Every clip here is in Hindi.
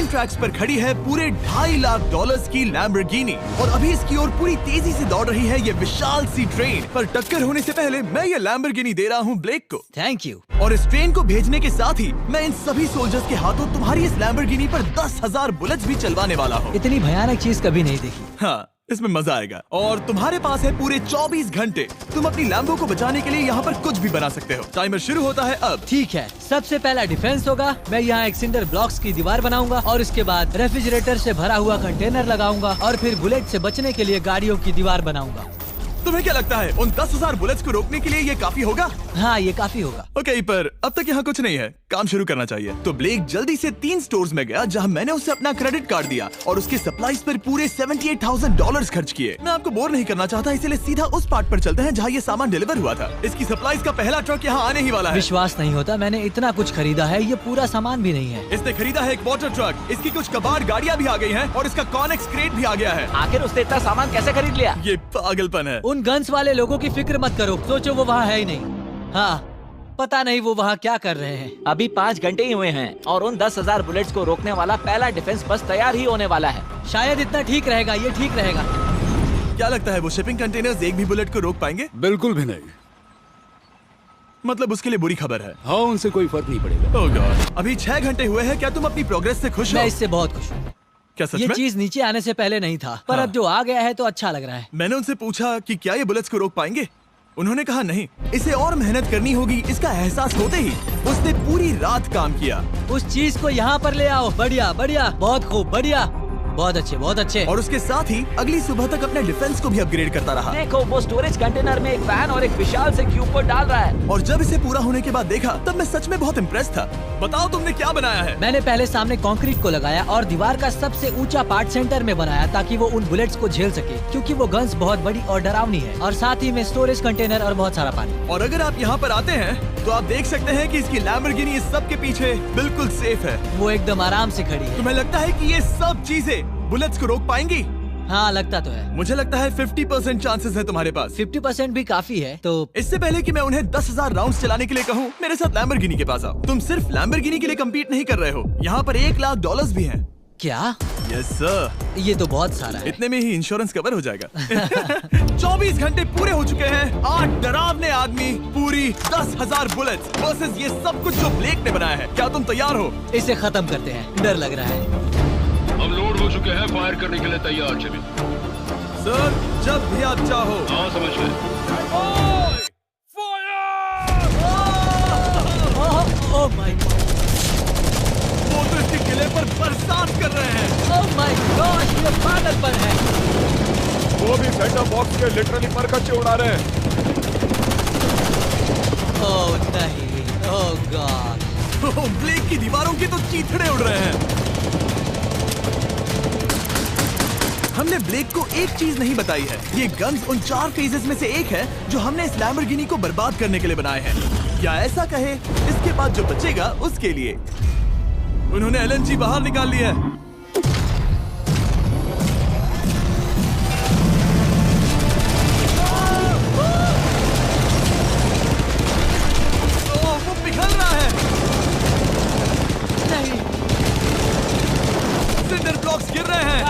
रेसिंग ट्रैक्स पर खड़ी है पूरे $2.5 लाख की लैम्बोर्गिनी और अभी इसकी ओर पूरी तेजी से दौड़ रही है ये विशाल सी ट्रेन। पर टक्कर होने से पहले मैं ये लैम्बोर्गिनी दे रहा हूँ ब्लेक को। Thank you. और इस ट्रेन को भेजने के साथ ही मैं इन सभी सोल्जर्स के हाथों तुम्हारी इस लैम्बोर्गिनी पर 10,000 बुलेट्स भी चलवाने वाला हूँ। इतनी भयानक चीज कभी नहीं देखी। हाँ, इसमें मजा आएगा। और तुम्हारे पास है पूरे 24 घंटे। तुम अपनी लैम्बो को बचाने के लिए यहाँ पर कुछ भी बना सकते हो। टाइमर शुरू होता है अब। ठीक है, सबसे पहला डिफेंस होगा। मैं यहाँ एक सिंडर ब्लॉक्स की दीवार बनाऊंगा और इसके बाद रेफ्रिजरेटर से भरा हुआ कंटेनर लगाऊंगा और फिर बुलेट से बचने के लिए गाड़ियों की दीवार बनाऊंगा। तुम्हें क्या लगता है उन 10,000 बुलेट्स को रोकने के लिए ये काफी होगा? हाँ, ये काफी होगा। ओके, पर अब तक यहाँ कुछ नहीं है, काम शुरू करना चाहिए। तो ब्लेक जल्दी से 3 स्टोर्स में गया जहाँ मैंने उसे अपना क्रेडिट कार्ड दिया और उसके सप्लाईज पर पूरे $78,000 खर्च किए। मैं आपको बोर नहीं करना चाहता, इसलिए सीधा उस पार्ट पर चलते हैं जहाँ ये सामान डिलीवर हुआ था। इसकी सप्लाईज का पहला ट्रक यहाँ आने ही वाला है। विश्वास नहीं होता, मैंने इतना कुछ खरीदा है, ये पूरा सामान भी नहीं है। इसने खरीदा है एक वाटर ट्रक, इसकी कुछ कबाड़ गाड़ियाँ भी आ गई है और इसका कॉनेक्स क्रेट भी आ गया है। आखिर उसने इतना सामान कैसे खरीद लिया? ये पागलपन है। उन गन्स वाले लोगों की फिक्र मत करो, सोचो वो वहाँ है ही नहीं। हाँ, पता नहीं वो वहाँ क्या कर रहे हैं। अभी 5 घंटे ही हुए हैं और उन 10,000 बुलेट्स को रोकने वाला पहला डिफेंस बस तैयार ही होने वाला है। शायद इतना ठीक रहेगा, ये ठीक रहेगा। क्या लगता है वो शिपिंग कंटेनर्स एक भी बुलेट को रोक पाएंगे? बिल्कुल भी नहीं। मतलब उसके लिए बुरी खबर है। हाँ, उनसे कोई फर्क नहीं पड़ेगा। ओह गॉड, अभी 6 घंटे हुए हैं। क्या तुम अपनी प्रोग्रेस से खुश हो? मैं इससे बहुत खुश हूँ। क्या सच ये में? चीज नीचे आने से पहले नहीं था, पर हाँ। अब जो आ गया है तो अच्छा लग रहा है। मैंने उनसे पूछा कि क्या ये बुलेट्स को रोक पाएंगे। उन्होंने कहा नहीं, इसे और मेहनत करनी होगी। इसका एहसास होते ही उसने पूरी रात काम किया। उस चीज को यहाँ पर ले आओ। बढ़िया बढ़िया, बहुत खूब, बढ़िया, बहुत अच्छे, बहुत अच्छे। और उसके साथ ही अगली सुबह तक अपने डिफेंस को भी अपग्रेड करता रहा। देखो, वो स्टोरेज कंटेनर में एक वैन और एक विशाल से क्यूब को डाल रहा है। और जब इसे पूरा होने के बाद देखा तब मैं सच में बहुत इम्प्रेस था। बताओ तुमने क्या बनाया है? मैंने पहले सामने कंक्रीट को लगाया और दीवार का सबसे ऊंचा पार्ट सेंटर में बनाया ताकि वो उन बुलेट्स को झेल सके, क्योंकि वो गन्स बहुत बड़ी और डरावनी है। और साथ ही में स्टोरेज कंटेनर और बहुत सारा पानी। और अगर आप यहाँ पर आते हैं तो आप देख सकते हैं कि इसकी लैम्बोर्गिनी इस सब के पीछे बिल्कुल सेफ है। वो एकदम आराम से खड़ी है। तुम्हें लगता है कि ये सब चीजें बुलेट्स को रोक पाएंगी? हाँ, लगता तो है। मुझे लगता है 50% चांसेस है तुम्हारे पास। 50% भी काफी है। तो इससे पहले कि मैं उन्हें 10,000 राउंड्स चलाने के लिए कहूँ, मेरे साथ लैम्बोर्गिनी के पास आओ। तुम सिर्फ लैम्बोर्गिनी के लिए कम्पीट नहीं कर रहे हो, यहाँ पर $1 लाख भी हैं। क्या? Yes sir. ये तो बहुत सारा है। इतने में ही इंश्योरेंस कवर हो जाएगा। 24 घंटे पूरे हो चुके हैं। 8 डरावने आदमी, पूरी 10,000 बुलेट्स वर्सेस ये सब कुछ जो ब्लेक ने बनाया है। क्या तुम तैयार हो? इसे खत्म करते हैं, डर लग रहा है। हम लोड हो चुके हैं, फायर करने के लिए तैयार। चलिए सर, जब भी आप चाहो। हाँ, समझ गए। ओह माय गॉड, वो तो इसके किले पर बरसात कर रहे हैं। ओह माय गॉड, ये पागलपन है। वो भी सेटअप बॉक्स के लिटरली पर कच्चे उड़ा रहे हैं। ओह नहीं, ओह गॉड। ब्लेक की दीवारों की तो चीथड़े उड़ रहे हैं। हमने ब्लेक को एक चीज नहीं बताई है, ये गन्स उन 4 फेजेस में से एक है जो हमने इस लैम्बोर्गिनी को बर्बाद करने के लिए बनाए हैं। या ऐसा कहे, इसके बाद जो बचेगा उसके लिए। उन्होंने LNG बाहर निकाल लिया है। वो पिघल रहा है। नहीं, सिंडर ब्लॉक्स गिर रहे हैं।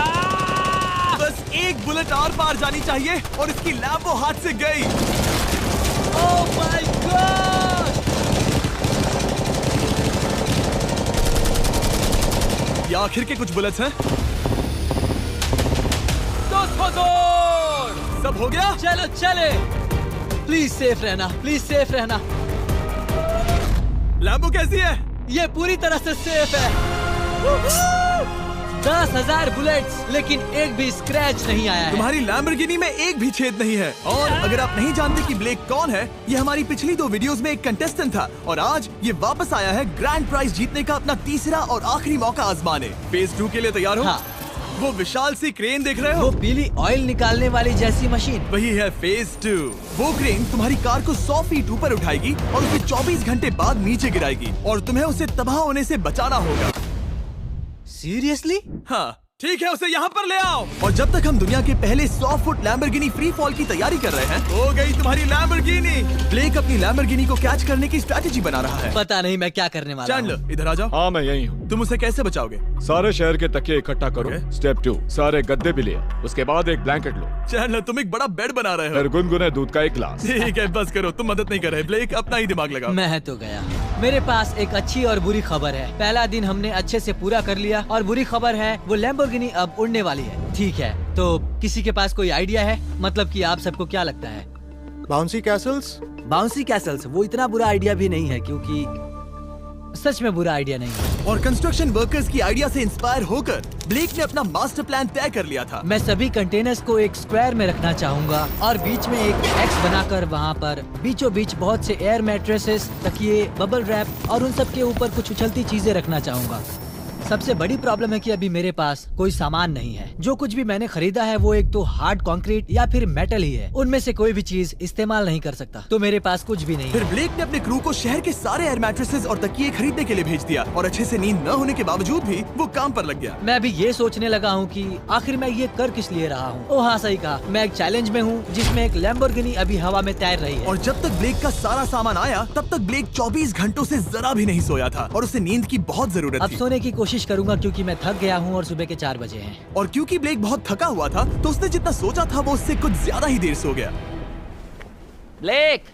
बस एक बुलेट आर पार जानी चाहिए और इसकी लैम्बो हाथ से गई। Oh my God. ये आखिर के कुछ बुलेट्स हैं। सब हो गया? चलो चले। प्लीज सेफ रहना, प्लीज सेफ रहना। लैम्बो कैसी है? ये पूरी तरह से सेफ है। 10,000 बुलेट्स, लेकिन एक भी स्क्रैच नहीं आया है। तुम्हारी लैम्बोर्गिनी में एक भी छेद नहीं है। और अगर आप नहीं जानते कि ब्लेक कौन है, ये हमारी पिछली 2 वीडियोस में एक कंटेस्टेंट था और आज ये वापस आया है ग्रैंड प्राइज जीतने का अपना तीसरा और आखिरी मौका आजमाने। फेज 2 के लिए तैयार हो? हाँ। वो विशाल सी क्रेन देख रहे हो? वो पीली ऑयल निकालने वाली जैसी मशीन। वही है फेज 2। वो क्रेन तुम्हारी कार को 100 फीट ऊपर उठाएगी और उसे 24 घंटे बाद नीचे गिराएगी और तुम्हें उसे तबाह होने से बचाना होगा। सीरियसली? हाँ, ठीक है, उसे यहाँ पर ले आओ। और जब तक हम दुनिया के पहले 100 फुट लैम्बोर्गिनी फ्री फॉल की तैयारी कर रहे हैं, हो गई तुम्हारी लैम्बोर्गिनी। ब्लेक अपनी लैम्बोर्गिनी को कैच करने की स्ट्रैटेजी बना रहा है। पता नहीं मैं क्या करने वाला हूँ। चैंडलर, इधर आ जाओ। हाँ, मैं यही हूँ। तुम उसे कैसे बचाओगे? सारे शहर के तकिए इकट्ठा करो। Okay. स्टेप 2, सारे गद्दे भी ले। उसके बाद एक ब्लैंकेट लो। चैंडलर, तुम एक बड़ा बेड बना रहे हो। फिर गुनगुने दूध का एक गिलास। ठीक है, बस करो, तुम मदद नहीं कर रहे। ब्लेक, अपना ही दिमाग लगाओ। मैं तो गया। मेरे पास एक अच्छी और बुरी खबर है। पहला दिन हमने अच्छे से पूरा कर लिया और बुरी खबर है वो लैम्बोर्गिनी अब उड़ने वाली है। ठीक है, तो किसी के पास कोई आइडिया है? मतलब कि आप सबको क्या लगता है? Bouncy Castle's? बाउंसी कैसल्स वो इतना बुरा आइडिया भी नहीं है, क्योंकि सच में बुरा आइडिया नहीं है। और कंस्ट्रक्शन वर्कर्स की आइडिया से इंस्पायर होकर ब्लेक ने अपना मास्टर प्लान तय कर लिया था। मैं सभी कंटेनर्स को एक स्क्वायर में रखना चाहूंगा और बीच में एक एक्स बनाकर वहाँ पर बीचों बीच बहुत से एयर मैट्रेसेस, तकिए, बबल रैप और उन सब के ऊपर कुछ उछलती चीजें रखना चाहूंगा। सबसे बड़ी प्रॉब्लम है कि अभी मेरे पास कोई सामान नहीं है। जो कुछ भी मैंने खरीदा है वो एक तो हार्ड कंक्रीट या फिर मेटल ही है। उनमें से कोई भी चीज इस्तेमाल नहीं कर सकता, तो मेरे पास कुछ भी नहीं फिर है। ब्लेक ने अपने क्रू को शहर के सारे एयर मैट्रेसेस और तकिए खरीदने के लिए भेज दिया और अच्छे से नींद न होने के बावजूद भी वो काम पर लग गया। मैं अभी ये सोचने लगा हूँ कि आखिर मैं ये कर किस लिए रहा हूँ। ओह हाँ, सही कहा। मैं एक चैलेंज में हूँ जिसमें एक लैम्बोर्गिनी अभी हवा में तैर रही है। और जब तक ब्लेक का सारा सामान आया तब तक ब्लेक 24 घंटों से जरा भी नहीं सोया था और उसे नींद की बहुत जरूरत अब थी। सोने की कोशिश करूंगा क्योंकि मैं थक गया हूँ और सुबह के 4 बजे हैं। और क्योंकि ब्लेक बहुत थका हुआ था तो उसने जितना सोचा था वो उससे कुछ ज्यादा ही देर सो गया। ब्लेक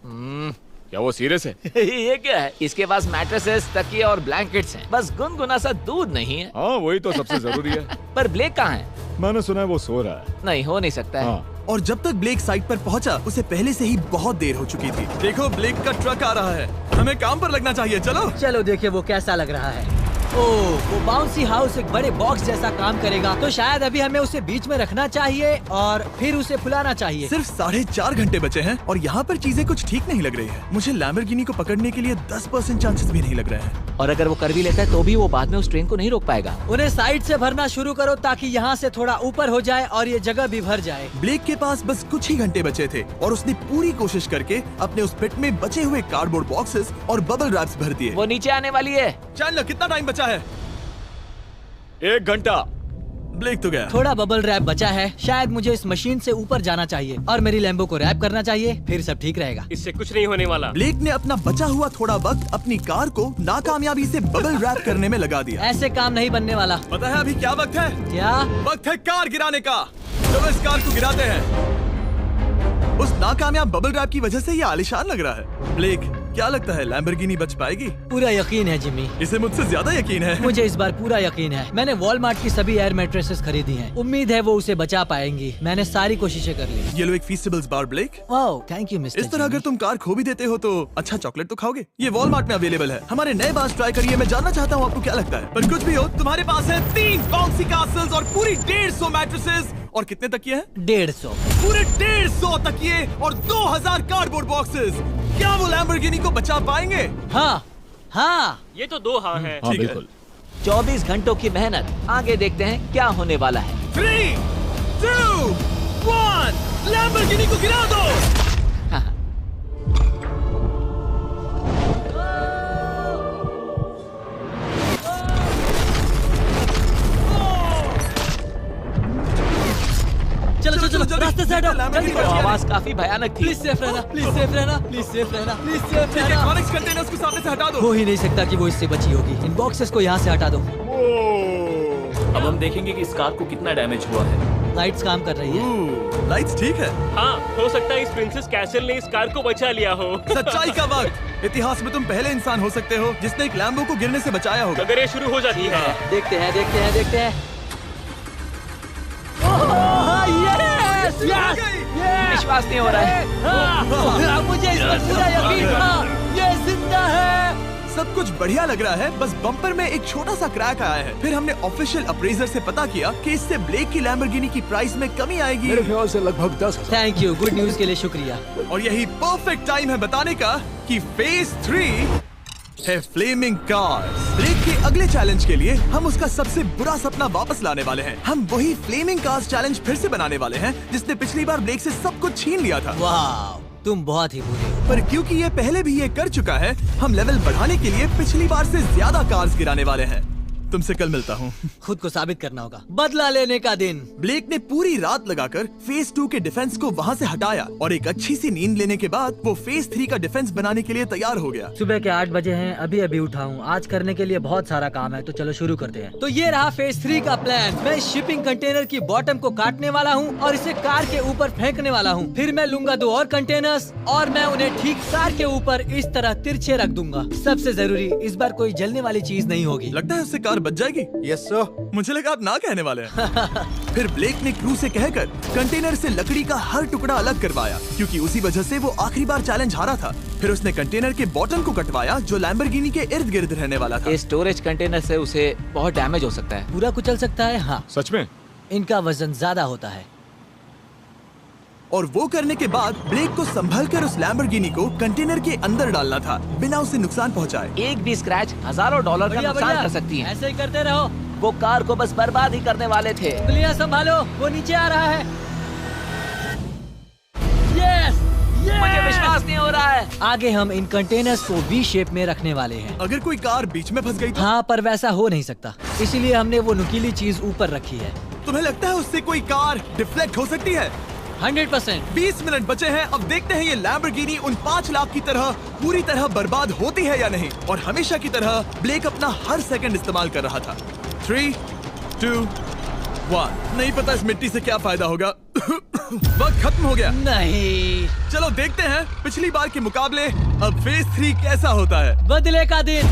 क्या वो सीरियस है? ये क्या है? इसके पास मैट्रेसेस, तकिए और ब्लैंकेट्स हैं। बस गुनगुना सा दूध नहीं है। हाँ, वही तो सबसे जरूरी है। पर ब्लेक कहाँ है? मैंने सुना है वो सो रहा है। नहीं, हो नहीं सकता है। हाँ। और जब तक ब्लेक साइट पर पहुंचा उसे पहले से ही बहुत देर हो चुकी थी। देखो, ब्लेक का ट्रक आ रहा है, हमें काम पर लगना चाहिए। चलो चलो देखिए वो कैसा लग रहा है। ओह, वो बाउंसी हाउस एक बड़े बॉक्स जैसा काम करेगा, तो शायद अभी हमें उसे बीच में रखना चाहिए और फिर उसे फुलाना चाहिए। सिर्फ 4.5 घंटे बचे हैं और यहाँ पर चीजें कुछ ठीक नहीं लग रही है। मुझे लैम्बोर्गिनी को पकड़ने के लिए 10% चांसेस भी नहीं लग रहे हैं। और अगर वो कर भी लेता है तो भी वो बाद में उस ट्रेन को नहीं रोक पाएगा। उन्हें साइड से भरना शुरू करो ताकि यहाँ से थोड़ा ऊपर हो जाए और ये जगह भी भर जाए। ब्लेक के पास बस कुछ ही घंटे बचे थे और उसने पूरी कोशिश करके अपने उस पिट में बचे हुए कार्डबोर्ड बॉक्सेस और बबल रैप्स भर दिए। वो नीचे आने वाली है। चैंडलर, कितना टाइम बचा है? 1 घंटा। ब्लेक तो गया। थोड़ा बबल रैप बचा है। शायद मुझे इस मशीन से ऊपर जाना चाहिए और मेरी लैम्बो को रैप करना चाहिए, फिर सब ठीक रहेगा। इससे कुछ नहीं होने वाला। ब्लेक ने अपना बचा हुआ थोड़ा वक्त अपनी कार को नाकामयाबी से बबल रैप करने में लगा दिया। ऐसे काम नहीं बनने वाला। पता है अभी क्या वक्त है? क्या? वक्त है कार गिराने का। चलो इस कार को गिराते हैं। उस नाकामयाब बबल रैप की वजह से ये आलिशान लग रहा है। ब्लेक, क्या लगता है लैम्बोर्गिनी बच पाएगी? पूरा यकीन है जिमी। इसे मुझसे ज्यादा यकीन है। मुझे इस बार पूरा यकीन है। मैंने वॉलमार्ट की सभी एयर मैट्रेसेस खरीदी हैं। उम्मीद है वो उसे बचा पाएंगी। मैंने सारी कोशिशें कर ली। ये लो एक फीस्टेबल्स बार ब्लेक। Wow, thank you mister. इस तरह अगर तुम कार खो भी देते हो तो अच्छा चॉकलेट तो खाओगे। ये वॉलमार्ट में अवेलेबल है। हमारे नए बार्स ट्राई करिए। मैं जानना चाहता हूँ आपको क्या लगता है। पर कुछ भी हो, तुम्हारे पास है 3 बाउंसी कासल्स और पूरी 150 मैट्रेसेस और कितने तकिए हैं? 150। पूरे 150 तकिए और 2000 कार्डबोर्ड बॉक्सेस। क्या वो लैम्बोर्गिनी को बचा पाएंगे? हाँ हाँ। ये तो 2 हाँ है। हाँ, ठीक है। बिल्कुल। 24 घंटों की मेहनत। आगे देखते हैं क्या होने वाला है। 3, 2, 1, लैम्बोर्गिनी को गिरा दो। चलो चलो चलो, रास्ते से हटो, जल्दी वो करो। आवाज काफी भयानक थी। प्लीज सेफ रहना, प्लीज सेफ रहना, प्लीज सेफ रहना, प्लीज सेफ ठीक है, रहना। कॉनिक्स कंटेनर्स को सामने से हटा दो। हो ही नहीं सकता कि वो इससे बची होगी। इन बॉक्सेस को यहाँ से हटा दो। अब हम देखेंगे कि इस कार को कितना डैमेज हुआ है। लाइट्स काम कर रही है। लाइट्स ठीक है। हाँ, हो सकता है इस प्रिंसेस कैसल ने इस कार को बचा लिया हो। सच्चाई का वक्त। इतिहास में तुम पहले इंसान हो सकते हो जिसने एक लैम्बो को गिरने से बचाया होगा। अगर ये शुरू हो जाती है। देखते हैं देखते हैं देखते हैं। Yes yes yes. विश्वास नहीं हो रहा है। हाँ, मुझे इस पर पूरा यकीन था। ये जिंदा है। सब कुछ बढ़िया लग रहा है, बस बम्पर में एक छोटा सा क्रैक आया है। फिर हमने ऑफिशियल अप्रेजर से पता किया कि इससे ब्लेक की लैम्बोर्गिनी की प्राइस में कमी आएगी। मेरे ख्याल से लगभग 10,000। थैंक यू, गुड न्यूज के लिए शुक्रिया। और यही परफेक्ट टाइम है बताने का कि फेज 3 है फ्लेमिंग कार्स। ब्लेक के अगले चैलेंज के लिए हम उसका सबसे बुरा सपना वापस लाने वाले हैं। हम वही फ्लेमिंग कार्स चैलेंज फिर से बनाने वाले हैं जिसने पिछली बार ब्लेक से सब कुछ छीन लिया था। वाह, तुम बहुत ही बुरे हो। पर क्योंकि ये पहले भी ये कर चुका है, हम लेवल बढ़ाने के लिए पिछली बार से ज्यादा कार्स गिराने वाले हैं। तुमसे कल मिलता हूँ। खुद को साबित करना होगा। बदला लेने का दिन। ब्लेक ने पूरी रात लगाकर फेज 2 के डिफेंस को वहाँ से हटाया और एक अच्छी सी नींद लेने के बाद वो फेज 3 का डिफेंस बनाने के लिए तैयार हो गया। सुबह के 8 बजे हैं, अभी अभी उठा हूँ। आज करने के लिए बहुत सारा काम है, तो चलो शुरू करते हैं। तो ये रहा फेज 3 का प्लान। मैं शिपिंग कंटेनर की बॉटम को काटने वाला हूँ और इसे कार के ऊपर फेंकने वाला हूँ। फिर मैं लूंगा 2 और कंटेनर्स और मैं उन्हें ठीक कार के ऊपर इस तरह तिरछे रख दूंगा। सबसे जरूरी, इस बार कोई जलने वाली चीज नहीं होगी। लगता है उससे कार बच जाएगी। Yes sir. मुझे लगा आप ना कहने वाले हैं। फिर ब्लेक ने क्रू से कहकर कंटेनर से लकड़ी का हर टुकड़ा अलग करवाया, क्योंकि उसी वजह से वो आखिरी बार चैलेंज हारा था। फिर उसने कंटेनर के बॉटम को कटवाया जो लैम्बोर्गिनी के इर्द गिर्द रहने वाला था। इस स्टोरेज कंटेनर से उसे बहुत डैमेज हो सकता है। पूरा कुचल सकता है। हाँ, सच में? इनका वजन ज्यादा होता है। और वो करने के बाद ब्लेक को संभलकर उस लैम्बोर्गिनी को कंटेनर के अंदर डालना था बिना उसे नुकसान पहुंचाए। एक भी स्क्रैच हजारों डॉलर का बढ़िया, नुकसान बढ़िया। कर सकती है। ऐसे ही करते रहो। वो कार को बस बर्बाद ही करने वाले थे। उंगलियां संभालो, वो नीचे आ रहा है। यस, मुझे विश्वास नहीं हो रहा है। आगे हम इन कंटेनर्स को वी शेप में रखने वाले हैं। अगर कोई कार बीच में फंस गई तो? हाँ, पर वैसा हो नहीं सकता, इसीलिए हमने वो नुकीली चीज ऊपर रखी है। तुम्हें लगता है उससे कोई कार डिफ्लेक्ट हो सकती है? 100%। 20 मिनट बचे हैं। अब देखते हैं ये लैम्बोर्गिनी उन 5 लाख की तरह पूरी तरह बर्बाद होती है या नहीं। और हमेशा की तरह ब्लेक अपना हर सेकंड इस्तेमाल कर रहा था। 3, 2, 1। नहीं पता इस मिट्टी से क्या फायदा होगा। वक्त खत्म हो गया। नहीं, चलो देखते हैं पिछली बार के मुकाबले अब फेज 3 कैसा होता है। बदले का दिन।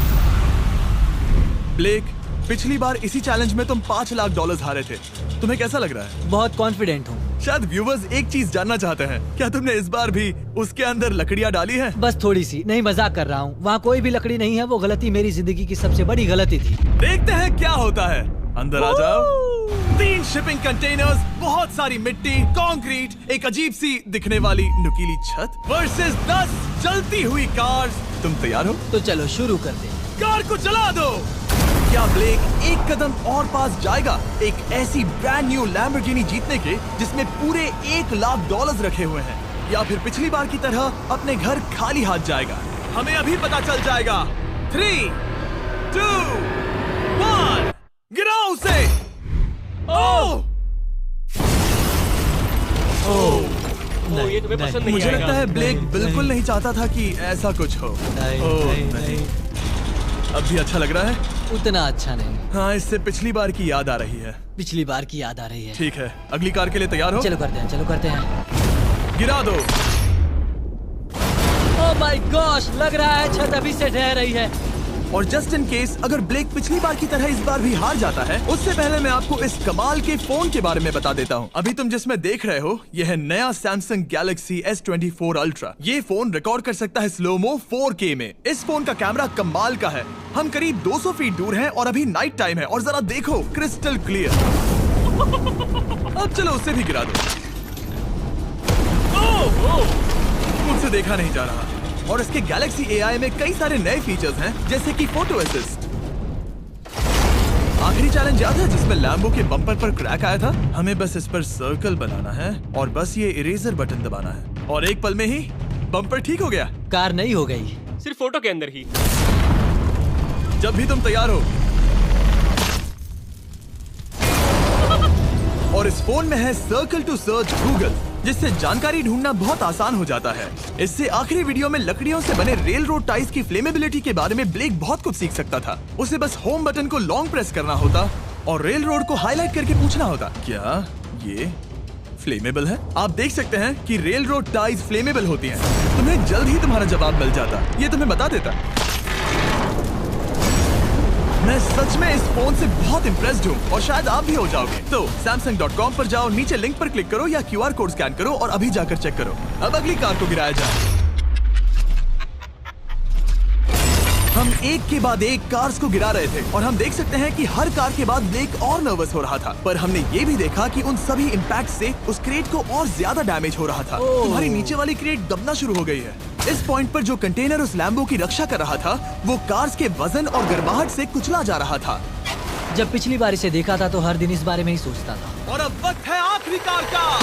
ब्लेक, पिछली बार इसी चैलेंज में तुम $5 लाख हारे थे। तुम्हें कैसा लग रहा है? बहुत कॉन्फिडेंट हूँ। शायद व्यूवर्स एक चीज जानना चाहते हैं, क्या तुमने इस बार भी उसके अंदर लकड़ियाँ डाली हैं? बस थोड़ी सी, नहीं मजाक कर रहा हूँ। वहाँ कोई भी लकड़ी नहीं है। वो गलती मेरी जिंदगी की सबसे बड़ी गलती थी। देखते हैं क्या होता है। अंदर आ जाओ। 3 शिपिंग कंटेनर्स, बहुत सारी मिट्टी, कंक्रीट, एक अजीब सी दिखने वाली नुकीली छत वर्सेस 10 चलती हुई कार्स। तुम तैयार हो? तो चलो शुरू करते हैं। कार को चला दो। क्या ब्लेक एक कदम और पास जाएगा एक ऐसी ब्रांड न्यू लैम्बोर्गिनी जीतने के जिसमें पूरे $1 लाख रखे हुए हैं, या फिर पिछली बार की तरह अपने घर खाली हाथ जाएगा? हमें अभी पता चल जाएगा। 3, 2, 1, गिराओ उसे। ओह! ओ, ये तुम्हें पसंद नहीं मुझे आएगा। लगता है ब्लेक बिल्कुल नहीं चाहता था कि ऐसा कुछ हो। ओह, नहीं। अब भी अच्छा लग रहा है? उतना अच्छा नहीं। हाँ, इससे पिछली बार की याद आ रही है। पिछली बार की याद आ रही है। ठीक है, अगली कार के लिए तैयार हो? चलो करते हैं, चलो करते हैं। गिरा दो। ओह माय गॉश, लग रहा है छत अभी से ढह रही है। और जस्ट इन केस अगर ब्लेक पिछली बार की तरह इस बार भी हार जाता है, उससे पहले मैं आपको इस कमाल के फोन के बारे में बता देता हूँ। अभी तुम जिसमें देख रहे हो, यह है नया सैमसंग गैलेक्सी S24 अल्ट्रा। ये फोन रिकॉर्ड कर सकता है स्लोमो 4K में। इस फोन का कैमरा कमाल का है। हम करीब 200 फीट दूर हैं और अभी नाइट टाइम है और जरा देखो, क्रिस्टल क्लियर। अब चलो उसे भी गिरा दो। मुझसे देखा नहीं जा रहा। और इसके गैलेक्सी AI में कई सारे नए फीचर्स हैं, जैसे कि फोटो असिस्ट। आखिरी चैलेंज याद है जिसमें लैम्बो के बम्पर पर क्रैक आया था? हमें बस इस पर सर्कल बनाना है और बस ये इरेजर बटन दबाना है और एक पल में ही बम्पर ठीक हो गया। कार नहीं हो गई, सिर्फ फोटो के अंदर ही। जब भी तुम तैयार हो। और इस फोन में है सर्कल टू सर्च गूगल, जिससे जानकारी ढूंढना बहुत आसान हो जाता है। इससे आखिरी वीडियो में लकड़ियों से बने रेल रोड टाइज की फ्लेमेबिलिटी के बारे में ब्लेक बहुत कुछ सीख सकता था। उसे बस होम बटन को लॉन्ग प्रेस करना होता और रेल रोड को हाईलाइट करके पूछना होता, क्या ये फ्लेमेबल है? आप देख सकते हैं कि रेल रोड टाइज फ्लेमेबल होती हैं। तुम्हें जल्द ही तुम्हारा जवाब मिल जाता। ये तुम्हें बता देता। मैं सच में इस फोन से बहुत इम्प्रेस्ड हूँ और शायद आप भी हो जाओगे। तो Samsung.com पर जाओ, नीचे लिंक पर क्लिक करो या QR कोड स्कैन करो और अभी जाकर चेक करो। अब अगली कार को गिराया जाए। हम एक के बाद एक कार्स को गिरा रहे थे और हम देख सकते हैं कि हर कार के बाद ब्लेक और नर्वस हो रहा था, पर हमने ये भी देखा कि उन सभी इम्पैक्ट से उस क्रेट को और ज्यादा डैमेज हो रहा था। तुम्हारी नीचे वाली क्रेट दबना शुरू हो गई है। इस पॉइंट पर जो कंटेनर उस लैम्बो की रक्षा कर रहा था, वो कार्स के वजन और गर्माहट से कुचला जा रहा था। जब पिछली बार इसे देखा था तो हर दिन इस बारे में ही सोचता था। और अब वक्त है आखिरी कार का।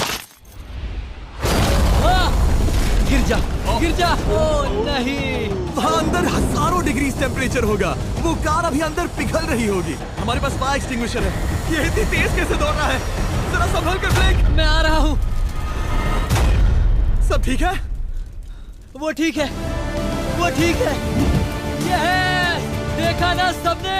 गिर जा। गिर जा। ओ नहीं। वहाँ अंदर हजारों डिग्री टेम्परेचर होगा। वो कार अभी अंदर पिघल रही होगी। हमारे पास फायर एक्सटिंग्विशर है। ये इतनी तेज कैसे दौड़ रहा है? जरा संभल कर ब्लेक। मैं आ रहा हूँ। सब ठीक है? वो ठीक है, वो ठीक है। ये है, देखा ना सबने।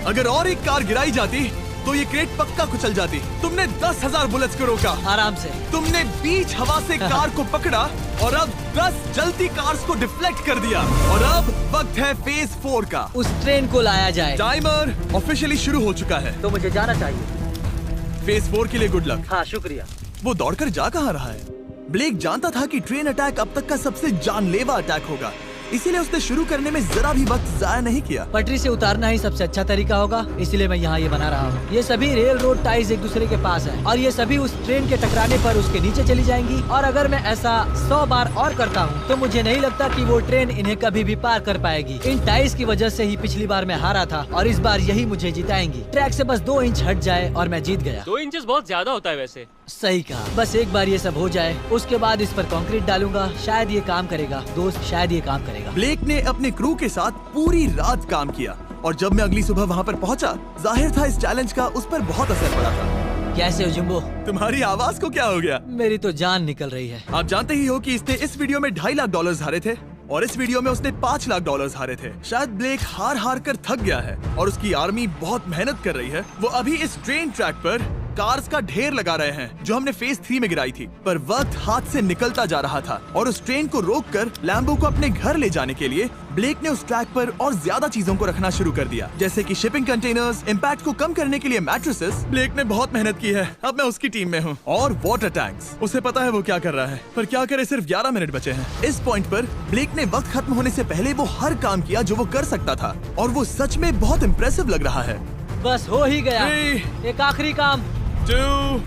अगर और एक कार गिराई जाती तो ये क्रेट पक्का कुचल जाती। तुमने 10,000 बुलेट्स को रोका। आराम से। तुमने बीच हवा से कार को पकड़ा और अब 10 जलती कार्स को डिफ्लेक्ट कर दिया। और अब वक्त है फेज 4 का। उस ट्रेन को लाया जाए। टाइमर ऑफिशियली शुरू हो चुका है। तो मुझे जाना चाहिए। फेज 4 के लिए गुड लक। हाँ शुक्रिया। वो दौड़कर जा कहाँ रहा है? ब्लेक जानता था कि ट्रेन अटैक अब तक का सबसे जानलेवा अटैक होगा, इसीलिए उसने शुरू करने में जरा भी वक्त जाया नहीं किया। पटरी से उतारना ही सबसे अच्छा तरीका होगा, इसलिए मैं यहाँ ये बना रहा हूँ। ये सभी रेल रोड टाइज एक दूसरे के पास है और ये सभी उस ट्रेन के टकराने पर उसके नीचे चली जाएंगी। और अगर मैं ऐसा 100 बार और करता हूँ तो मुझे नहीं लगता कि वो ट्रेन इन्हें कभी भी पार कर पाएगी। इन टाइज की वजह से ही पिछली बार मैं हारा था और इस बार यही मुझे जिताएंगी। ट्रैक से बस 2 इंच हट जाए और मैं जीत गया। 2 इंचेस बहुत ज्यादा होता है वैसे। सही कहा। बस एक बार ये सब हो जाए, उसके बाद इस पर कंक्रीट डालूंगा। शायद ये काम करेगा दोस्त, शायद ये काम करेगा। ब्लेक ने अपने क्रू के साथ पूरी रात काम किया और जब मैं अगली सुबह वहाँ पर पहुँचा, जाहिर था इस चैलेंज का उस पर बहुत असर पड़ा था। कैसे हो जुम्बो? तुम्हारी आवाज को क्या हो गया? मेरी तो जान निकल रही है। आप जानते ही हो कि इसने इस वीडियो में $2.5 लाख हारे थे और इस वीडियो में उसने $5 लाख हारे थे। शायद ब्लेक हार हार कर थक गया है और उसकी आर्मी बहुत मेहनत कर रही है। वो अभी इस ट्रेन ट्रैक पर कार्स का ढेर लगा रहे हैं जो हमने फेज 3 में गिराई थी, पर वक्त हाथ से निकलता जा रहा था और उस ट्रेन को रोककर लैम्बो को अपने घर ले जाने के लिए ब्लेक ने उस ट्रैक पर और ज्यादा चीजों को रखना शुरू कर दिया, जैसे कि शिपिंग कंटेनर्स, इम्पैक्ट को कम करने के लिए मैट्रेसेस। ब्लेक ने बहुत मेहनत की है, अब मैं उसकी टीम में हूँ। और वाटर टैंक्स, उसे पता है वो क्या कर रहा है, पर क्या करे, सिर्फ 11 मिनट बचे हैं। इस पॉइंट पर ब्लेक ने वक्त खत्म होने से पहले वो हर काम किया जो वो कर सकता था और वो सच में बहुत इम्प्रेसिव लग रहा है। बस हो ही गया। 3, एक आखिरी काम। 2,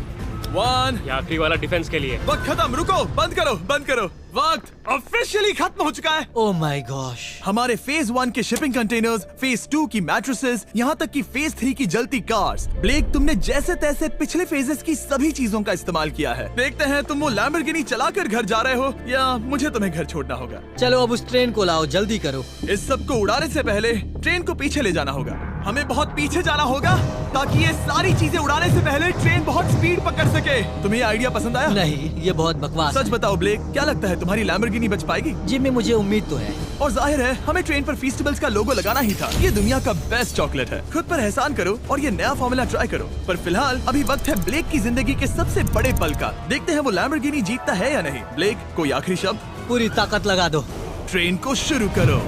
1। ये आखिरी वाला डिफेंस के लिए। वक्त खत्म, रुको, बंद करो, बंद करो। वक्त ऑफिशियली खत्म हो चुका है। Oh my gosh. हमारे फेज 1 के शिपिंग कंटेनर्स, फेज 2 की मैट्रेसेस, यहाँ तक कि फेज 3 की जलती कार्स। ब्लेक, तुमने जैसे तैसे पिछले फेजेस की सभी चीजों का इस्तेमाल किया है। देखते हैं तुम वो लैम्बोर्गिनी चलाकर घर जा रहे हो या मुझे तुम्हें घर छोड़ना होगा। चलो अब उस ट्रेन को लाओ, जल्दी करो। इस सब को उड़ाने से पहले ट्रेन को पीछे ले जाना होगा। हमें बहुत पीछे जाना होगा ताकि ये सारी चीजें उड़ाने से पहले ट्रेन बहुत स्पीड पकड़ सके। तुम्हें ये आइडिया पसंद आया? नहीं, ये बहुत बकवास सच बताओ ब्लेक, क्या लगता है तुम्हारी लैम्बोर्गिनी बच पाएगी? जिम्मी, मुझे उम्मीद तो है। और जाहिर है हमें ट्रेन पर फेस्टिवल्स का लोगो लगाना ही था। ये दुनिया का बेस्ट चॉकलेट है। खुद पर एहसान करो और ये नया फॉर्मूला ट्राई करो। पर फिलहाल अभी वक्त है ब्लेक की जिंदगी के सबसे बड़े पल का। देखते हैं वो लैम्बोर्गिनी जीतता है या नहीं। ब्लेक, कोई आखिरी शब्द? पूरी ताकत लगा दो। ट्रेन को शुरू करो।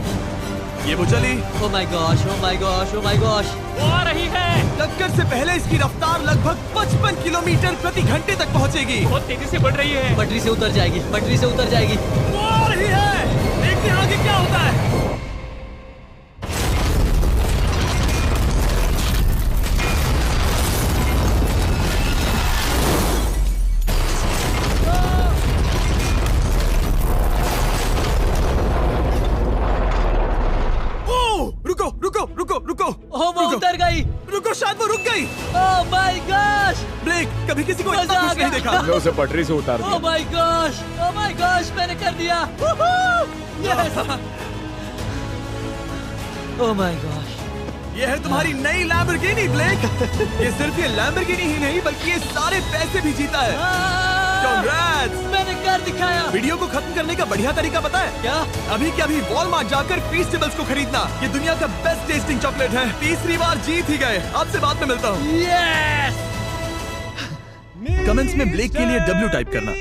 ये वो चली। Oh my gosh, oh my gosh, oh my gosh. वो आ रही है। टक्कर से पहले इसकी रफ्तार लगभग 55 किलोमीटर प्रति घंटे तक पहुंचेगी। बहुत तेजी से बढ़ रही है। पटरी से उतर जाएगी, पटरी से उतर जाएगी। वो आ रही है। देखते हैं आगे क्या होता है। रुको। ओह, वो उतर गई। रुको, शायद वो रुक गई। Oh my gosh. ब्लेक, कभी किसी को मजा इतना आ खुश नहीं गया। देखा। हमने उसे पटरी से उतार ओह दिया। My gosh, oh my gosh, मैंने कर दिया। यस। Oh my gosh. ये है तुम्हारी नई लैम्बोर्गिनी ब्लेक। ये सिर्फ ये लैम्बोर्गिनी ही नहीं बल्कि ये सारे पैसे भी जीता है। Congrats! मैंने कर दिखाया। वीडियो को खत्म करने का बढ़िया तरीका पता है क्या? अभी के अभी वॉलमार्ट जाकर फेस्टिवल्स को खरीदना। ये दुनिया का बेस्ट टेस्टिंग चॉकलेट है। तीसरी बार जीत ही गए। आपसे बाद में मिलता हूँ। यस। कमेंट्स में ब्लेक के लिए W टाइप करना।